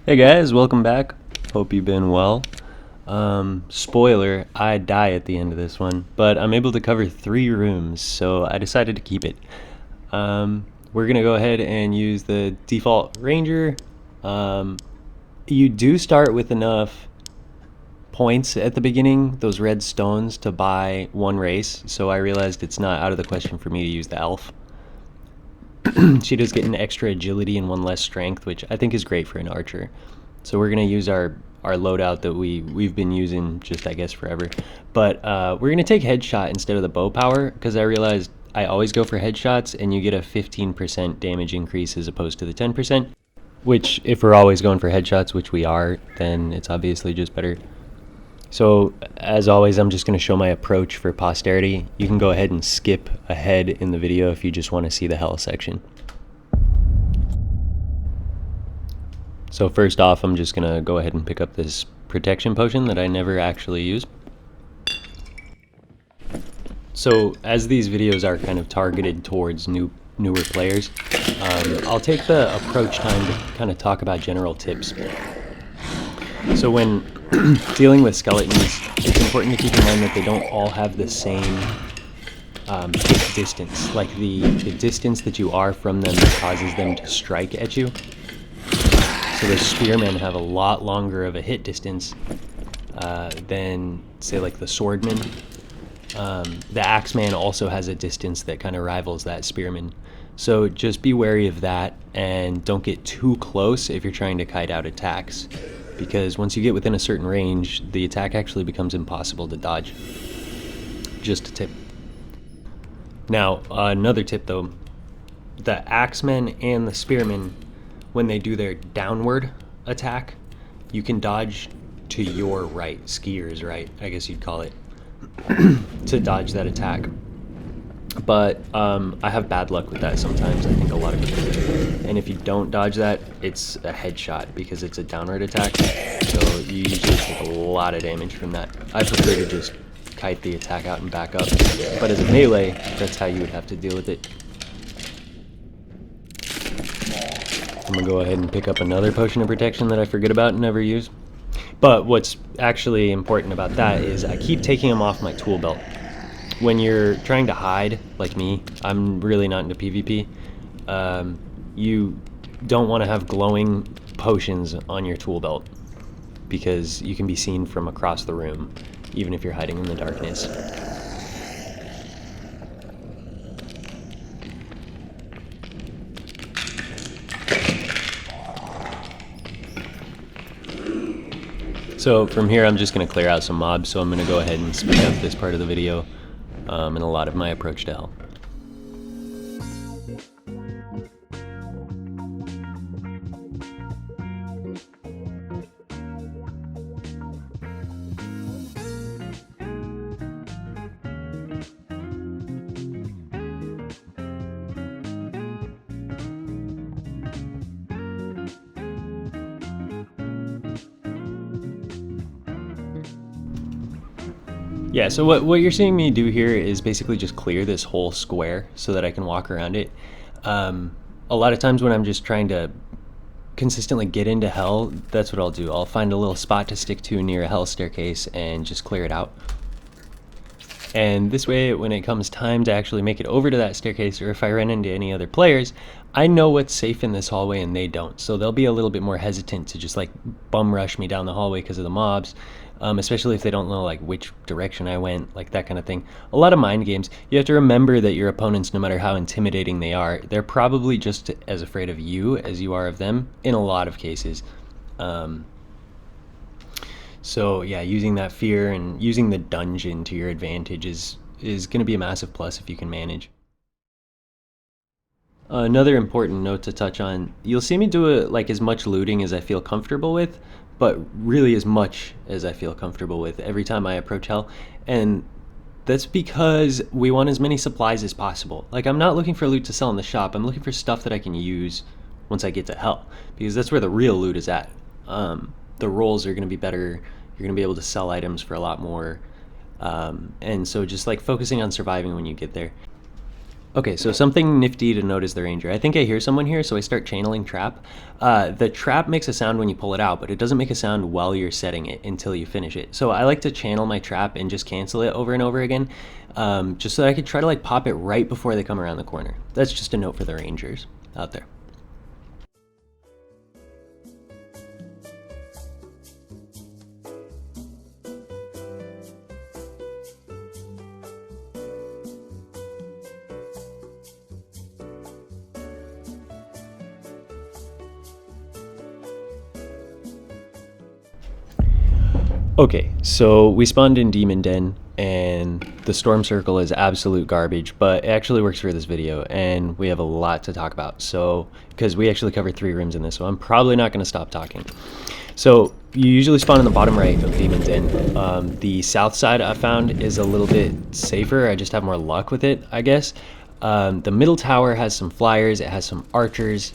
Hey guys, welcome back. Hope you've been well. Spoiler, I die at the end of this one, but I'm able to cover 3 rooms, so I decided to keep it. We're gonna go ahead and use the default ranger. You do start with enough points at the beginning, those red stones, to buy 1 race, so I realized it's not out of the question for me to use the elf. She does get an extra agility and 1 less strength, which I think is great for an archer. So we're gonna use our loadout that we've been using just, I guess, forever. But we're gonna take headshot instead of the bow power, because I realized I always go for headshots and you get a 15% damage increase as opposed to the 10%, which if we're always going for headshots, which we are, then it's obviously just better. So as always, I'm just going to show my approach for posterity. You can go ahead and skip ahead in the video if you just want to see the hell section. So first off, I'm just going to go ahead and pick up this protection potion that I never actually use. So as these videos are kind of targeted towards newer players, I'll take the approach time to kind of talk about general tips. So when dealing with skeletons, it's important to keep in mind that they don't all have the same hit distance. Like the distance that you are from them causes them to strike at you. So the spearmen have a lot longer of a hit distance than, say, like the swordman. The axeman also has a distance that kind of rivals that spearman. So just be wary of that and don't get too close if you're trying to kite out attacks, because once you get within a certain range, the attack actually becomes impossible to dodge. Just a tip. Now, another tip though, the axemen and the spearmen, when they do their downward attack, you can dodge to your right, skier's right, I guess you'd call it, to dodge that attack. But I have bad luck with that sometimes. I think a lot of people do. And if you don't dodge that, it's a headshot because it's a downward attack. So you usually take a lot of damage from that. I prefer to just kite the attack out and back up. But as a melee, that's how you would have to deal with it. I'm going to go ahead and pick up another potion of protection that I forget about and never use. But what's actually important about that is I keep taking them off my tool belt. When you're trying to hide, like me, I'm really not into PvP, you don't want to have glowing potions on your tool belt because you can be seen from across the room, even if you're hiding in the darkness. So from here, I'm just going to clear out some mobs, so I'm going to go ahead and speed up this part of the video. And a lot of my approach to hell. Yeah, so what you're seeing me do here is basically just clear this whole square so that I can walk around it. A lot of times when I'm just trying to consistently get into hell, that's what I'll do. I'll find a little spot to stick to near a hell staircase and just clear it out. And this way, when it comes time to actually make it over to that staircase, or if I run into any other players, I know what's safe in this hallway and they don't. So they'll be a little bit more hesitant to just like bum rush me down the hallway because of the mobs. Especially if they don't know like which direction I went, like that kind of thing. A lot of mind games. You have to remember that your opponents, no matter how intimidating they are, they're probably just as afraid of you as you are of them in a lot of cases. So yeah, using that fear and using the dungeon to your advantage is going to be a massive plus if you can manage. Another important note to touch on, you'll see me do like as much looting as I feel comfortable with, but really as much as I feel comfortable with every time I approach hell. And that's because we want as many supplies as possible. Like, I'm not looking for loot to sell in the shop, I'm looking for stuff that I can use once I get to hell, because that's where the real loot is at. The rolls are going to be better, you're going to be able to sell items for a lot more, and so just like focusing on surviving when you get there. Okay, so something nifty to note is the ranger. I think I hear someone here, so I start channeling trap. The trap makes a sound when you pull it out, but it doesn't make a sound while you're setting it until you finish it. So I like to channel my trap and just cancel it over and over again, just so that I could try to like pop it right before they come around the corner. That's just a note for the rangers out there. Okay, so we spawned in Demon Den, and the storm circle is absolute garbage, but it actually works for this video, and we have a lot to talk about. So, because we actually covered 3 rooms in this, so I'm probably not going to stop talking. So, you usually spawn in the bottom right of Demon Den. The south side I found is a little bit safer. I just have more luck with it, I guess. The middle tower has some flyers. It has some archers.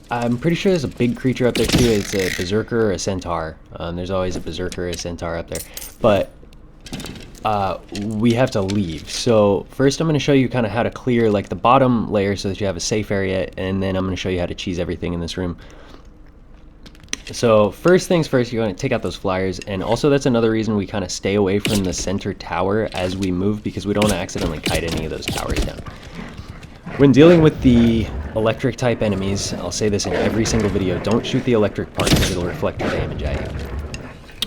I'm pretty sure there's a big creature up there too. It's a berserker or a centaur. There's always a berserker or a centaur up there. But we have to leave. So first I'm going to show you kind of how to clear like the bottom layer so that you have a safe area. And then I'm going to show you how to cheese everything in this room. So first things first, you're going to take out those flyers. And also that's another reason we kind of stay away from the center tower as we move, because we don't want to accidentally kite any of those towers down. When dealing with the electric type enemies, I'll say this in every single video, don't shoot the electric part because it'll reflect your damage at you.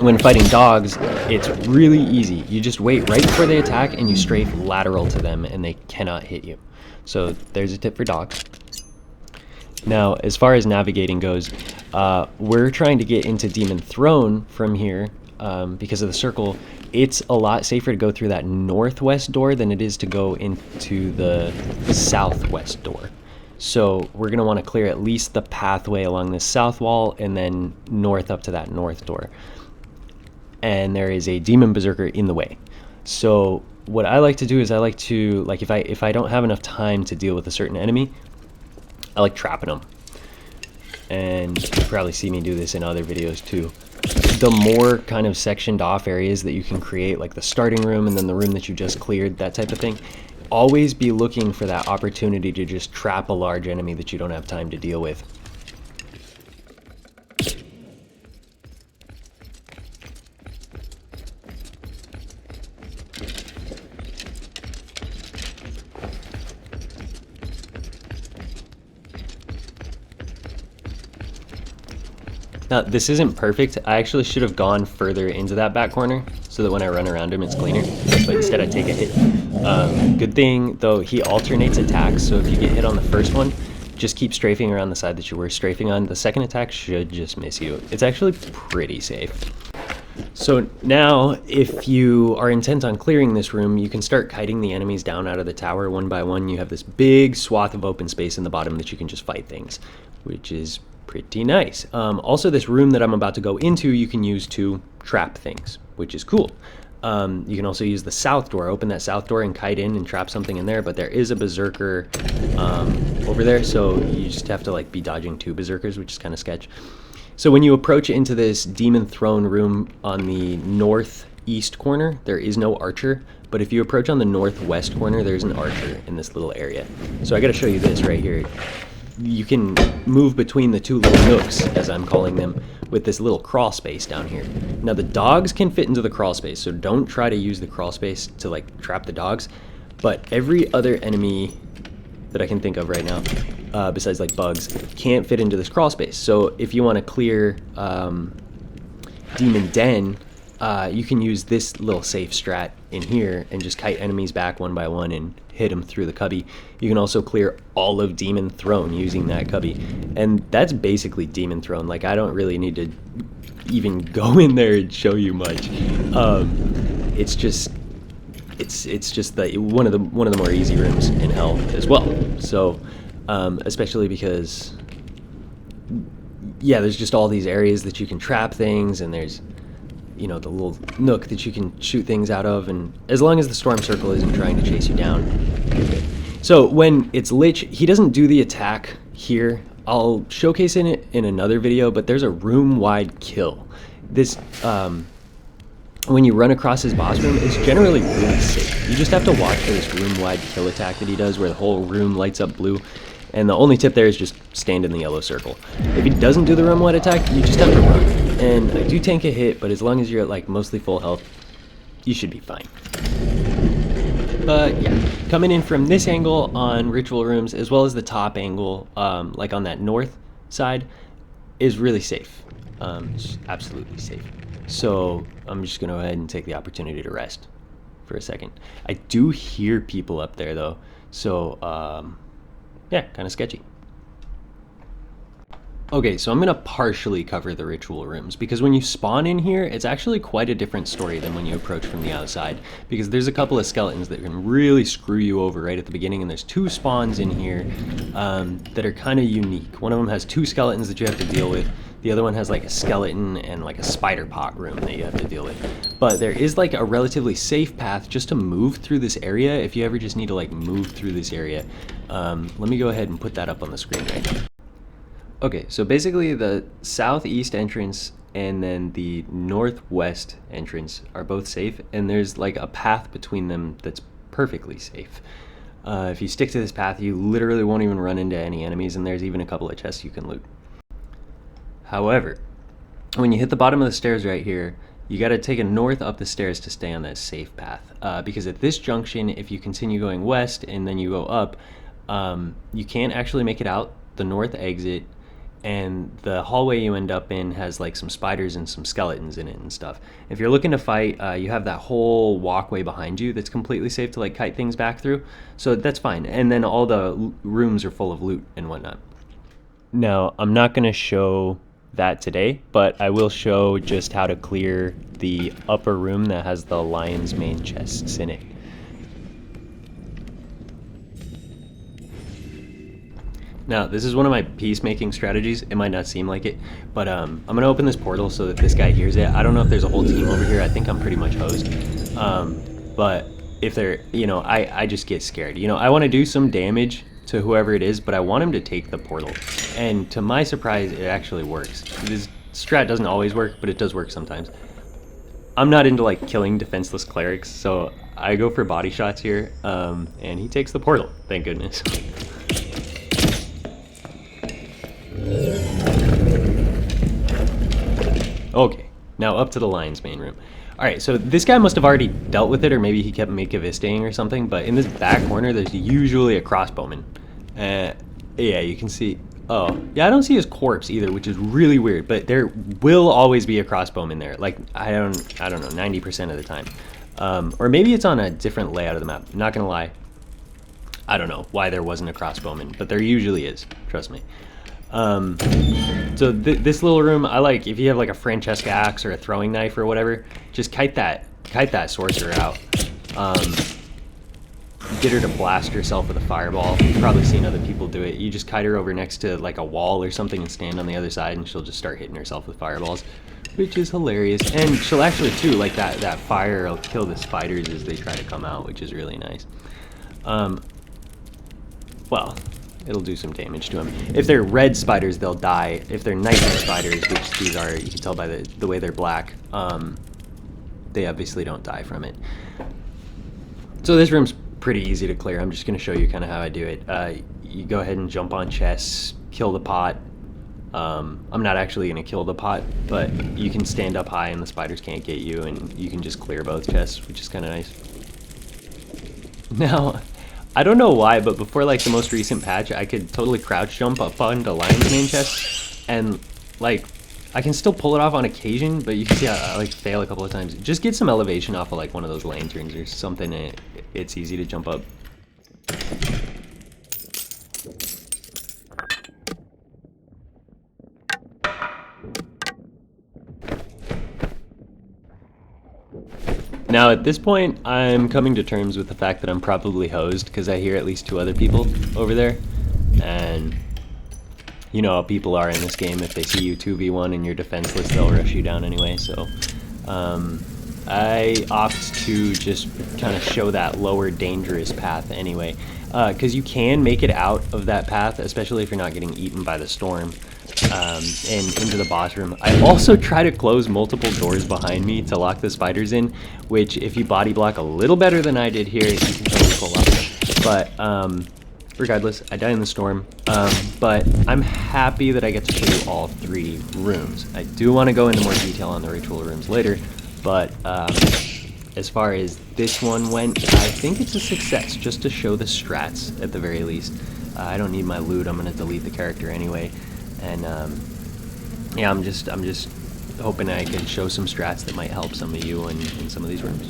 When fighting dogs, it's really easy. You just wait right before they attack and you strafe lateral to them and they cannot hit you. So there's a tip for dogs. Now, as far as navigating goes, we're trying to get into Demon Throne from here because of the circle. It's a lot safer to go through that northwest door than it is to go into the southwest door. So we're going to want to clear at least the pathway along this south wall and then north up to that north door. And there is a demon berserker in the way. So what I like to do is I like to, like, if I don't have enough time to deal with a certain enemy, I like trapping them. And you probably see me do this in other videos too. The more kind of sectioned off areas that you can create, like the starting room and then the room that you just cleared, that type of thing, always be looking for that opportunity to just trap a large enemy that you don't have time to deal with. Now, this isn't perfect. I actually should have gone further into that back corner so that when I run around him, it's cleaner. But instead, I take a hit. Good thing, though, he alternates attacks. So if you get hit on the first one, just keep strafing around the side that you were strafing on. The second attack should just miss you. It's actually pretty safe. So now, if you are intent on clearing this room, you can start kiting the enemies down out of the tower one by one. You have this big swath of open space in the bottom that you can just fight things, which is pretty nice. Also, this room that I'm about to go into, you can use to trap things, which is cool. You can also use the south door, open that south door and kite in and trap something in there, but there is a berserker over there, so you just have to like be dodging 2 berserkers, which is kind of sketch. So when you approach into this Demon Throne room on the northeast corner, there is no archer, but if you approach on the northwest corner, there's an archer in this little area. So I gotta show you this right here. You can move between the 2 little nooks, as I'm calling them, with this little crawl space down here. Now the dogs can fit into the crawl space, so don't try to use the crawl space to like trap the dogs, but every other enemy that I can think of right now, besides like bugs, can't fit into this crawl space. So if you want to clear Demon Den, you can use this little safe strat in here and just kite enemies back one by one and hit them through the cubby. You can also clear all of Demon Throne using that cubby, and that's basically Demon Throne. Like, I don't really need to even go in there and show you much. It's just one of the more easy rooms in hell as well. So especially because, yeah, there's just all these areas that you can trap things, and there's, you know, the little nook that you can shoot things out of, and as long as the storm circle isn't trying to chase you down, you're good. So when it's Lich, he doesn't do the attack here. I'll showcase it in another video, but there's a room-wide kill. This when you run across his boss room, it's generally really safe. You just have to watch for this room-wide kill attack that he does, where the whole room lights up blue. And the only tip there is just stand in the yellow circle. If he doesn't do the room-wide attack, you just have to run. And I do tank a hit, but as long as you're at like mostly full health, you should be fine. But yeah, coming in from this angle on ritual rooms, as well as the top angle, like on that north side, is really safe. It's absolutely safe. So I'm just gonna go ahead and take the opportunity to rest for a second. I do hear people up there though, so yeah, kind of sketchy. Okay, so I'm gonna partially cover the ritual rooms, because when you spawn in here, it's actually quite a different story than when you approach from the outside, because there's a couple of skeletons that can really screw you over right at the beginning, and there's 2 spawns in here that are kind of unique. One of them has 2 skeletons that you have to deal with. The other one has like a skeleton and like a spider pot room that you have to deal with. But there is like a relatively safe path just to move through this area if you ever just need to like move through this area. Let me go ahead and put that up on the screen right now. Okay, so basically the southeast entrance and then the northwest entrance are both safe, and there's like a path between them that's perfectly safe. If you stick to this path, you literally won't even run into any enemies, and there's even a couple of chests you can loot. However, when you hit the bottom of the stairs right here, you got to take a north up the stairs to stay on that safe path, because at this junction, if you continue going west and then you go up, you can't actually make it out the north exit, and the hallway you end up in has like some spiders and some skeletons in it and stuff. If you're looking to fight, you have that whole walkway behind you that's completely safe to like kite things back through, so that's fine. And then all the rooms are full of loot and whatnot. Now, I'm not going to show that today, but I will show just how to clear the upper room that has the lion's mane chests in it. Now, this is one of my peacemaking strategies. It might not seem like it, but I'm going to open this portal so that this guy hears it. I don't know if there's a whole team over here. I think I'm pretty much hosed. But if they're, you know, I just get scared. You know, I want to do some damage to whoever it is, but I want him to take the portal. And to my surprise, it actually works. This strat doesn't always work, but it does work sometimes. I'm not into like killing defenseless clerics, so I go for body shots here, and he takes the portal, thank goodness. Okay, now up to the lion's mane room. Alright, so this guy must have already dealt with it, or maybe he kept Make-A-Vistaing or something, but in this back corner, there's usually a crossbowman. Yeah, you can see... Oh, yeah, I don't see his corpse either, which is really weird, but there will always be a crossbowman there. Like, I don't know, 90% of the time. Or maybe it's on a different layout of the map. Not gonna lie. I don't know why there wasn't a crossbowman, but there usually is, trust me. So this little room, I like, if you have like a Francesca axe or a throwing knife or whatever, just kite that sorcerer out. Get her to blast herself with a fireball. You've probably seen other people do it. You just kite her over next to like a wall or something and stand on the other side, and she'll just start hitting herself with fireballs, which is hilarious. And she'll actually too, like that fire will kill the spiders as they try to come out, which is really nice. Well, it'll do some damage to them. If they're red spiders, they'll die. If they're nightmare spiders, which these are, you can tell by the way they're black, they obviously don't die from it. So this room's pretty easy to clear. I'm just going to show you kind of how I do it. You go ahead and jump on chests, kill the pot. I'm not actually going to kill the pot, but you can stand up high and the spiders can't get you, and you can just clear both chests, which is kind of nice. Now, I don't know why, but before like the most recent patch, I could totally crouch jump up onto lion's mane chests, and like I can still pull it off on occasion, but you can see I like fail a couple of times. Just get some elevation off of like one of those lanterns or something. It's easy to jump up. Now at this point, I'm coming to terms with the fact that I'm probably hosed, because I hear at least 2 other people over there, and you know how people are in this game. If they see you 2v1 and you're defenseless, they'll rush you down anyway, so I opt to just kind of show that lower dangerous path anyway. because you can make it out of that path, especially if you're not getting eaten by the storm, and into the boss room. I also try to close multiple doors behind me to lock the spiders in, which if you body block a little better than I did here, you can totally pull off. But regardless, I die in the storm, but I'm happy that I get to show you all 3 rooms. I do want to go into more detail on the ritual rooms later, but as far as this one went, I think it's a success, just to show the strats at the very least. I don't need my loot, I'm going to delete the character anyway, and yeah, I'm just hoping I can show some strats that might help some of you in some of these rooms.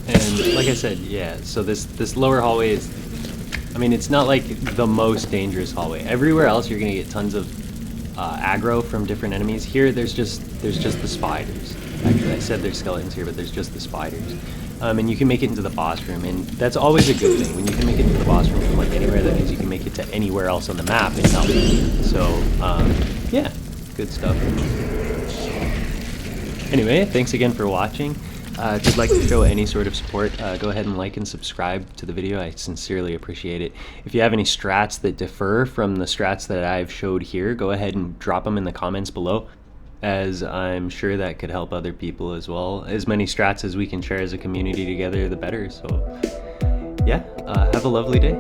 And like I said, yeah, so this lower hallway is, I mean, it's not like the most dangerous hallway. Everywhere else you're gonna get tons of aggro from different enemies. Here there's just the spiders. Actually, I said there's skeletons here, but there's just the spiders. And you can make it into the boss room, and that's always a good thing. When you can make it into the boss room from like anywhere, that means you can make it to anywhere else on the map and help. So yeah, good stuff. Anyway, thanks again for watching. If you'd like to show any sort of support, go ahead and like and subscribe to the video. I sincerely appreciate it. If you have any strats that differ from the strats that I've showed here, go ahead and drop them in the comments below, as I'm sure that could help other people as well. As many strats as we can share as a community together, the better. So yeah, have a lovely day.